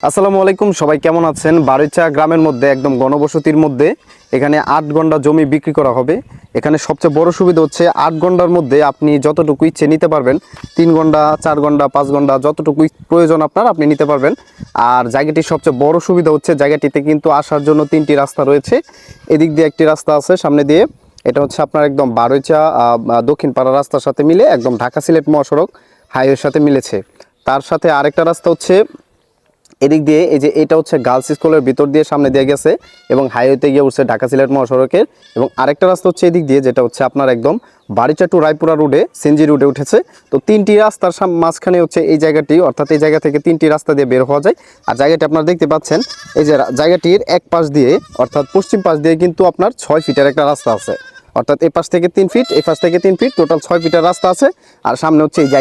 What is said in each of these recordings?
আসসালামু আলাইকুম, সবাই কেমন আছেন? বারৈচা গ্রামের মধ্যে একদম ঘনবসতির মধ্যে এখানে 8 গন্ডা জমি বিক্রি করা হবে। এখানে সবচেয়ে বড় সুবিধা হচ্ছে 8 গন্ডার মধ্যে আপনি যতটুকু ইচ্ছে নিতে পারবেন। 3 গন্ডা, 4 গন্ডা, 5 গন্ডা যতটুকু প্রয়োজন আপনার আপনি নিতে পারবেন। আর জায়গাটির সবচেয়ে বড় সুবিধা হচ্ছে জায়গাটিতে কিন্তু আসার জন্য 3টি রাস্তা রয়েছে। এদিক দিয়ে একটি রাস্তা আছে সামনে দিয়ে, এটা হচ্ছে আপনার একদম বারৈচা দক্ষিণ পাড়া রাস্তার সাথে মিলে একদম ঢাকা সিলেট মহাসড়ক হাইওয়ের সাথে মিলেছে। তার সাথে আরেকটা রাস্তা হচ্ছে এদিক দিয়ে, এই যে এটা হচ্ছে গার্লস স্কুলের ভিতর দিয়ে সামনে দিয়ে গেছে এবং হাইওয়েতে গিয়ে উঠছে ঢাকা সিলেট মহাসড়কের। এবং আরেকটা রাস্তা হচ্ছে এদিক দিয়ে, যেটা হচ্ছে আপনার একদম বারিচা টু রায়পুরা রোডে সিএনজি রোডে উঠেছে। তো 3টি রাস্তার মাঝখানে হচ্ছে এই জায়গাটি, অর্থাৎ এই জায়গা থেকে 3টি রাস্তা দিয়ে বের হওয়া যায়। আর জায়গাটি আপনারা দেখতে পাচ্ছেন, এই যে জায়গাটির এক পাশ দিয়ে অর্থাৎ পশ্চিম পাশ দিয়ে কিন্তু আপনার 6 ফিটের একটা রাস্তা আছে। অর্থাৎ এ পাশ থেকে 3 ফিট, এ পাশ থেকে 3 ফিট, টোটাল 6 ফিটের রাস্তা আছে। আর সামনে হচ্ছে এই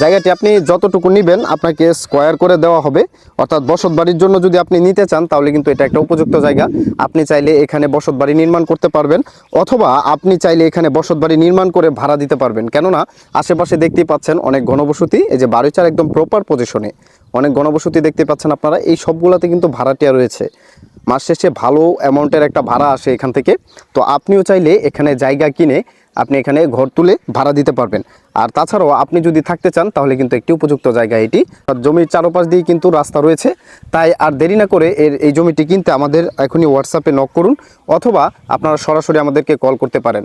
জায়গাটি আপনি যতটুকু নেবেন আপনাকে স্কোয়ার করে দেওয়া হবে। অর্থাৎ বসত বাড়ির জন্য যদি আপনি নিতে চান তাহলে কিন্তু এটা একটা উপযুক্ত জায়গা। আপনি চাইলে এখানে বসত বাড়ি নির্মাণ করতে পারবেন, অথবা আপনি চাইলে এখানে বসত বাড়ি নির্মাণ করে ভাড়া দিতে পারবেন। কেননা আশেপাশে দেখতেই পাচ্ছেন অনেক ঘনবসতি, এই যে বারৈচার একদম প্রপার পজিশনে অনেক ঘনবসতি দেখতে পাচ্ছেন আপনারা। এই সবগুলাতে কিন্তু ভাড়াটিয়া রয়েছে, মাস শেষে ভালো অ্যামাউন্টের একটা ভাড়া আসে এখান থেকে। তো আপনিও চাইলে এখানে জায়গা কিনে আপনি এখানে ঘর তুলে ভাড়া দিতে পারবেন। আর তাছাড়াও আপনি যদি থাকতে চান তাহলে কিন্তু একটি উপযুক্ত জায়গা এটি। জমির চারপাশ দিয়ে কিন্তু রাস্তা রয়েছে। তাই আর দেরি না করে এই জমিটি কিনতে আমাদের এখনই হোয়াটসঅ্যাপে নক করুন, অথবা আপনারা সরাসরি আমাদেরকে কল করতে পারেন।